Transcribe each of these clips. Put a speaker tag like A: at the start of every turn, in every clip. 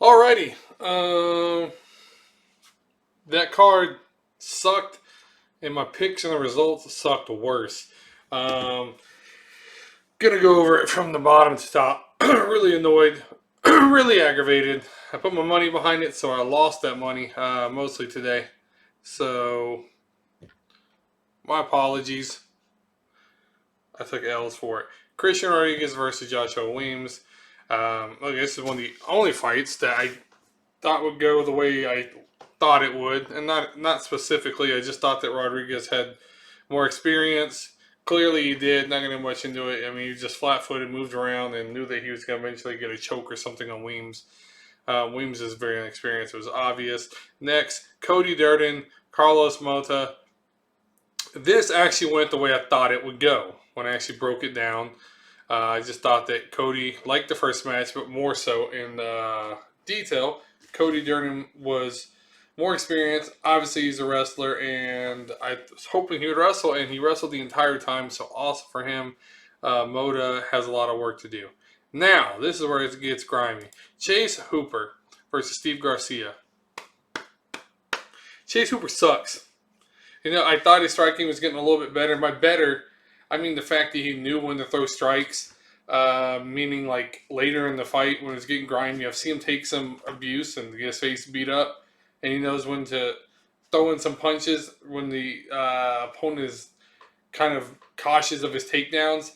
A: Alrighty. That card sucked, and my picks and the results sucked worse. Um, Gonna go over it from the bottom to top. Really annoyed, really aggravated. I put my money behind it, so I lost that money mostly today. So my apologies. I took L's for it. Christian Rodriguez versus Joshua Weems. Look, this is one of the only fights that I thought would go the way I thought it would, and not specifically. I just thought that Rodriguez had more experience. Clearly, he did. Not going to much into it. I mean, he just flat-footed, moved around, and knew that he was going to eventually get a choke or something on Weems. Weems is very inexperienced. It was obvious. Next, Cody Durden, Carlos Mota. This actually went the way I thought it would go when I actually broke it down. I just thought that Cody, like the first match, but more so in detail, Cody Durden was more experienced. Obviously, he's a wrestler, and I was hoping he would wrestle, and he wrestled the entire time, so awesome for him. Moda has a lot of work to do. Now, this is where it gets grimy. Chase Hooper versus Steve Garcia. Chase Hooper sucks. You know, I thought his striking was getting a little bit better. By better, I mean the fact that he knew when to throw strikes, meaning like later in the fight when it's getting grimy. I've seen him take some abuse and get his face beat up, and he knows when to throw in some punches when the opponent is kind of cautious of his takedowns.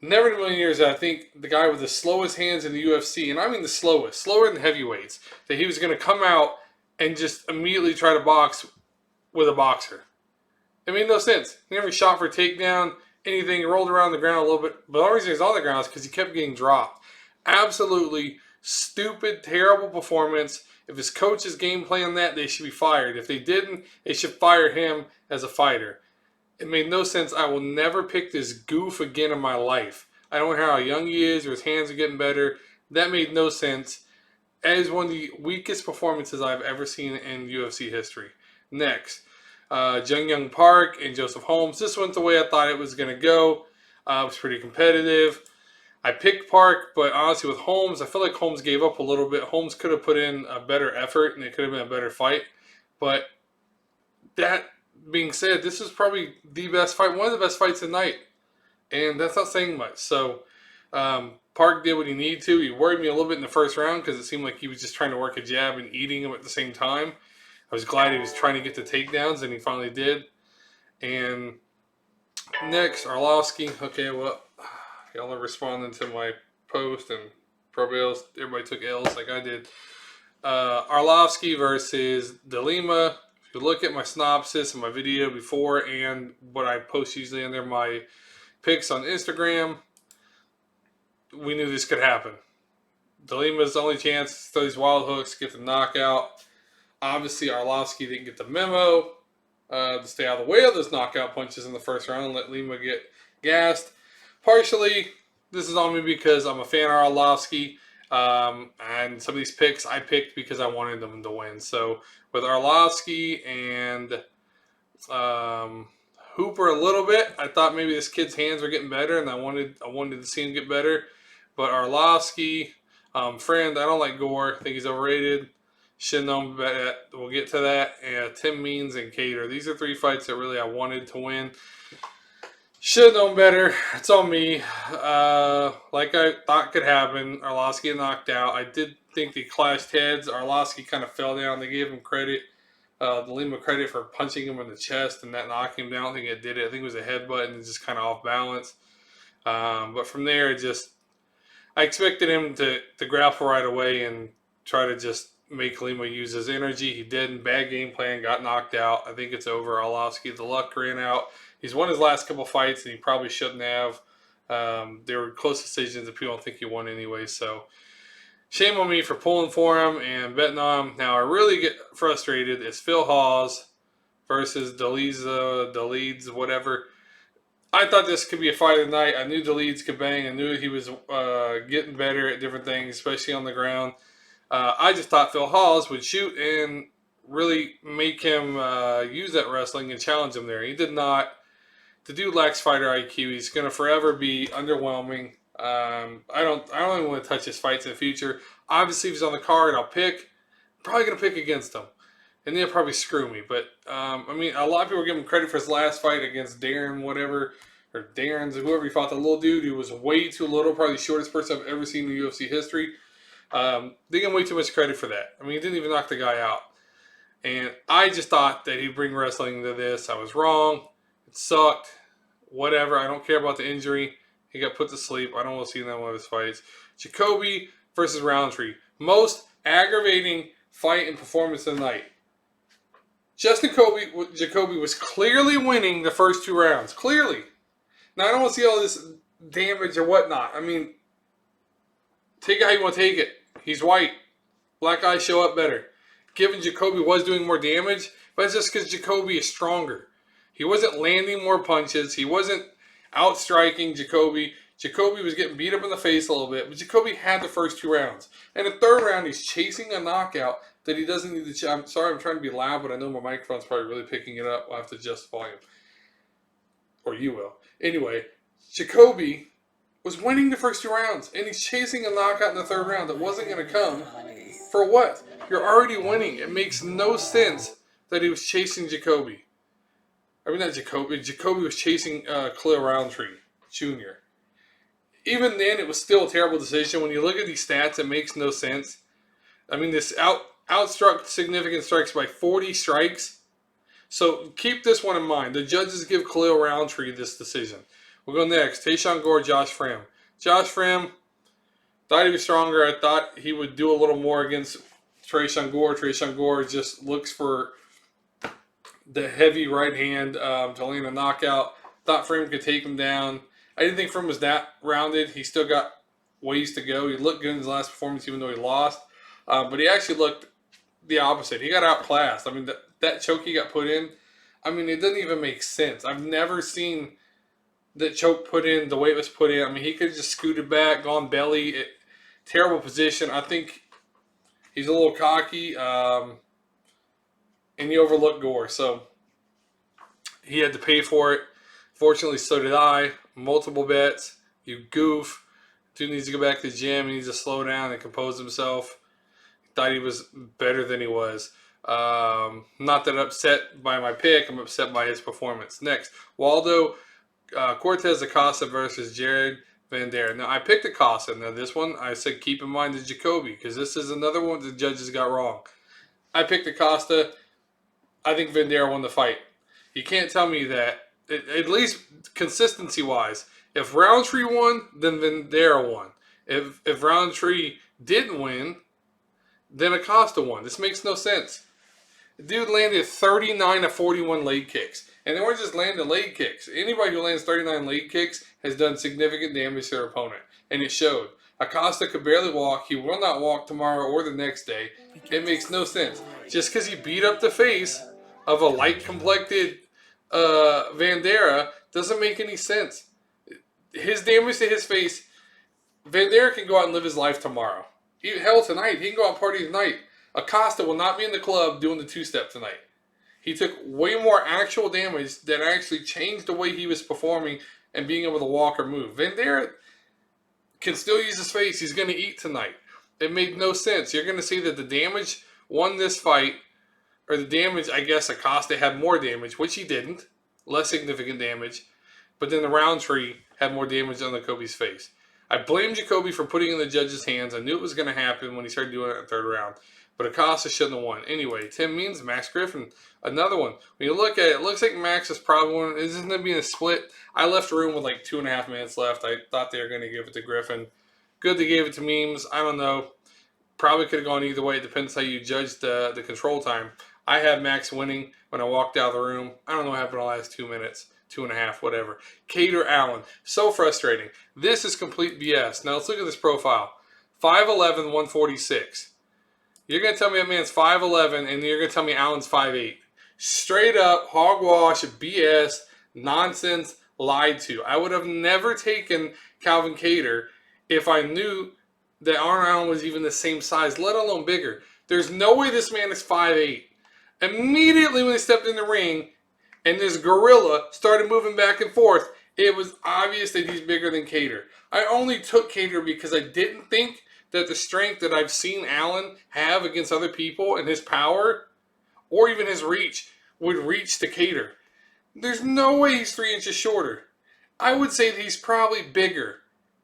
A: Never in a million years, I think the guy with the slowest hands in the UFC, and I mean the slowest, slower than heavyweights, that he was going to come out and just immediately try to box with a boxer. It made no sense. He never shot for takedown, anything. He rolled around the ground a little bit. But the only reason he's on the ground is because he kept getting dropped. Absolutely stupid, terrible performance. If his coach is game playing that, they should be fired. If they didn't, they should fire him as a fighter. It made no sense. I will never pick this goof again in my life. I don't care how young he is or his hands are getting better. That made no sense. That is one of the weakest performances I've ever seen in UFC history. Next, Jung Young Park and Joseph Holmes. This went the way I thought it was going to go. It was pretty competitive. I picked Park, but honestly with Holmes, I feel like Holmes gave up a little bit. Holmes could have put in a better effort, and it could have been a better fight. But that being said, this is probably the best fight, one of the best fights of the night. And that's not saying much. So Park did what he needed to. He worried me a little bit in the first round because it seemed like he was just trying to work a jab and eating him at the same time. I was glad he was trying to get the takedowns, and he finally did. And next, Arlovsky. Okay, well, y'all are responding to my post, and probably else, everybody took L's like I did. Arlovsky versus De Lima. If you look at my synopsis and my video before and what I post usually under my picks on Instagram, we knew this could happen. De Lima's only chance to throw these wild hooks, get the knockout. Obviously, Arlovsky didn't get the memo to stay out of the way of those knockout punches in the first round and let Lima get gassed. Partially, this is on me because I'm a fan of Arlovsky. And some of these picks I picked because I wanted them to win. So with Arlovsky and Hooper a little bit, I thought maybe this kid's hands were getting better, and I wanted to see him get better. But Arlovsky, friend, I don't like Gore. I think he's overrated. Should have known better. We'll get to that. And Tim Means and Cater. These are three fights that really I wanted to win. Should have known better. It's on me. Like I thought could happen. Arlovsky knocked out. I did think they clashed heads. Arlovsky kind of fell down. They gave him credit. De Lima credit for punching him in the chest and that knocking him down. I don't think it did it. I think it was a headbutt and just kind of off balance. But from there, I expected him to grapple right away and try to just make Lima use his energy. He didn't. Bad game plan. Got knocked out. I think it's over. Arlovsky, the luck ran out. He's won his last couple fights, and he probably shouldn't have. They were close decisions, and people don't think he won anyway. So, shame on me for pulling for him and betting on him. Now, I really get frustrated. It's Phil Hawes versus Deleeds, whatever. I thought this could be a fight of the night. I knew Deleeds could bang. I knew he was getting better at different things, especially on the ground. I just thought Phil Hawes would shoot and really make him use that wrestling and challenge him there. He did not. The dude lacks fighter IQ. He's going to forever be underwhelming. I don't even want to touch his fights in the future. Obviously, if he's on the card, I'll pick. Probably going to pick against him. And they'll probably screw me. But, I mean, a lot of people are giving him credit for his last fight against Darren, whatever, or Darren's, whoever he fought, the little dude who was way too little, probably the shortest person I've ever seen in UFC history. They give him way too much credit for that. I mean, he didn't even knock the guy out. And I just thought that he'd bring wrestling to this. I was wrong. It sucked. Whatever. I don't care about the injury. He got put to sleep. I don't want to see that one of his fights. Jacoby versus Roundtree. Most aggravating fight and performance of the night. Jacoby was clearly winning the first 2 rounds. Clearly. Now, I don't want to see all this damage or whatnot. I mean, take it how you want to take it. He's white. Black guys show up better. Given Jacoby was doing more damage, but it's just because Jacoby is stronger. He wasn't landing more punches. He wasn't outstriking Jacoby. Jacoby was getting beat up in the face a little bit, but Jacoby had the first 2 rounds. And the 3rd round, he's chasing a knockout that he doesn't need to. I'm sorry, I'm trying to be loud, but I know my microphone's probably really picking it up. I'll have to adjust the volume. Or you will. Anyway, Jacoby was winning the first 2 rounds, and he's chasing a knockout in the 3rd round that wasn't going to come. For what? You're already winning. It makes no sense that he was chasing Jacoby. I mean, not Jacoby. Jacoby was chasing Khalil Roundtree Jr. Even then, it was still a terrible decision. When you look at these stats, it makes no sense. I mean, this outstruck significant strikes by 40 strikes. So keep this one in mind. The judges give Khalil Roundtree this decision. We'll go next. Tayshaun Gore, Josh Frim. Josh Frim, thought he was stronger. I thought he would do a little more against Tayshaun Gore. Tayshaun Gore just looks for the heavy right hand to land a knockout. Thought Frim could take him down. I didn't think Frim was that rounded. He still got ways to go. He looked good in his last performance, even though he lost. But he actually looked the opposite. He got outclassed. I mean, that choke he got put in, I mean, it doesn't even make sense. I've never seen that choke put in the way it was put in. I mean, he could have just scooted back, gone belly. Terrible position. I think he's a little cocky, and he overlooked Gore. So he had to pay for it. Fortunately, so did I. Multiple bets. You goof. Dude needs to go back to the gym. He needs to slow down and compose himself. Thought he was better than he was. Not that upset by my pick. I'm upset by his performance. Next, Waldo Cortez Acosta versus Jared Vanderaa. Now, I picked Acosta. Now, this one, I said keep in mind the Jacoby, because this is another one the judges got wrong. I picked Acosta. I think Vanderaa won the fight. You can't tell me that, at least consistency-wise, if Roundtree won, then Vanderaa won. If Roundtree didn't win, then Acosta won. This makes no sense. The dude landed 39 of 41 leg kicks. And they weren't just landing leg kicks. Anybody who lands 39 leg kicks has done significant damage to their opponent. And it showed. Acosta could barely walk. He will not walk tomorrow or the next day. It makes no sense. Just because he beat up the face of a light-complected Vanderaa doesn't make any sense. His damage to his face, Vanderaa can go out and live his life tomorrow. Hell, tonight. He can go out and party tonight. Acosta will not be in the club doing the 2-step tonight. He took way more actual damage that actually changed the way he was performing and being able to walk or move. Vanderaa can still use his face. He's going to eat tonight. It made no sense. You're going to see that the damage won this fight, or the damage, I guess Acosta had more damage, which he didn't. Less significant damage. But then the Roundtree had more damage on Jacoby's face. I blame Jacoby for putting it in the judge's hands. I knew it was going to happen when he started doing it in the 3rd round. But Acosta shouldn't have won. Anyway, Tim Means, Max Griffin, another one. When you look at it, it looks like Max is probably one. Isn't it being a split? I left the room with like 2.5 minutes left. I thought they were going to give it to Griffin. Good they gave it to Memes. I don't know. Probably could have gone either way. It depends how you judge the control time. I had Max winning when I walked out of the room. I don't know what happened in the last 2 minutes. 2.5, whatever. Cater Allen. So frustrating. This is complete BS. Now let's look at this profile. 5'11", 146. You're going to tell me that man's 5'11", and you're going to tell me Allen's 5'8". Straight up, hogwash, BS, nonsense, lied to. I would have never taken Calvin Cater if I knew that Arnold Allen was even the same size, let alone bigger. There's no way this man is 5'8". Immediately when he stepped in the ring, and this gorilla started moving back and forth, It was obvious that he's bigger than Cater. I only took Cater because I didn't think that the strength that I've seen Allen have against other people and his power or even his reach would reach to Cater. There's no way he's 3 inches shorter. I would say that he's probably bigger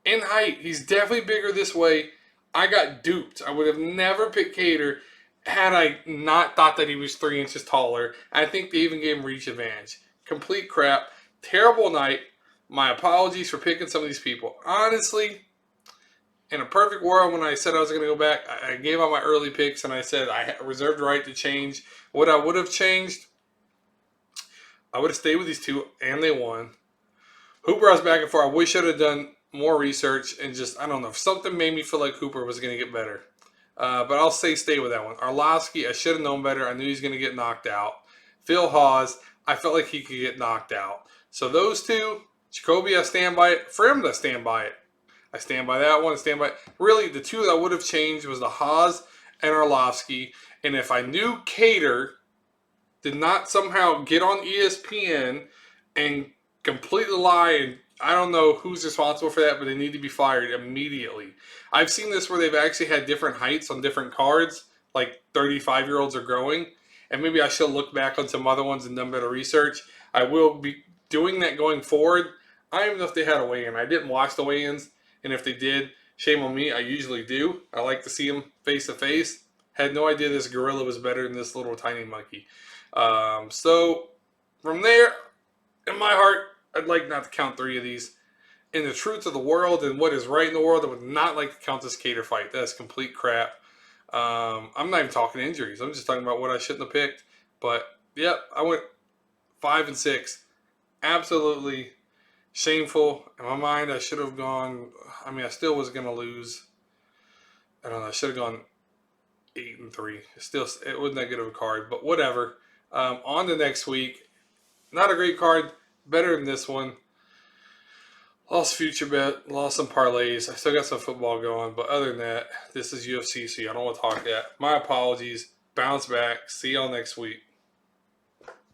A: in height. He's definitely bigger this way. I got duped. I would have never picked Cater had I not thought that he was 3 inches taller. I think they even gave him reach advantage. Complete crap. Terrible night. My apologies for picking some of these people. Honestly, in a perfect world, when I said I was going to go back, I gave out my early picks and I said I reserved the right to change. What I would have changed, I would have stayed with these two, and they won. Hooper, I was back and forth. I wish I'd have done more research and just, I don't know, something made me feel like Hooper was going to get better. But I'll say stay with that one. Arlovsky, I should have known better. I knew he was going to get knocked out. Phil Hawes, I felt like he could get knocked out. So those two, Jacoby, I stand by it. Fremd, I stand by it. I stand by that one. I stand by it. Really, the two that I would have changed was the Hawes and Arlovsky. And if I knew Cater did not somehow get on ESPN and completely lie, and I don't know who's responsible for that, but they need to be fired immediately. I've seen this where they've actually had different heights on different cards, like 35-year-olds are growing, and maybe I should look back on some other ones and done better research. I will be doing that going forward. I don't even know if they had a weigh-in. I didn't watch the weigh-ins, and if they did, shame on me. I usually do. I like to see them face-to-face. Had no idea this gorilla was better than this little tiny monkey. So, from there, in my heart, I'd like not to count 3 of these. In the truth of the world and what is right in the world, I would not like to count this Cater fight. That's complete crap. I'm not even talking injuries. I'm just talking about what I shouldn't have picked. But, yep, I went 5 and 6. Absolutely shameful. In my mind, I should have gone, I still was going to lose. I don't know, I should have gone 8 and 3. Still, it wasn't that good of a card, but whatever. On to next week. Not a great card. Better than this one. Lost future bet. Lost some parlays. I still got some football going. But other than that, this is UFC, so I don't want to talk that. My apologies. Bounce back. See y'all next week.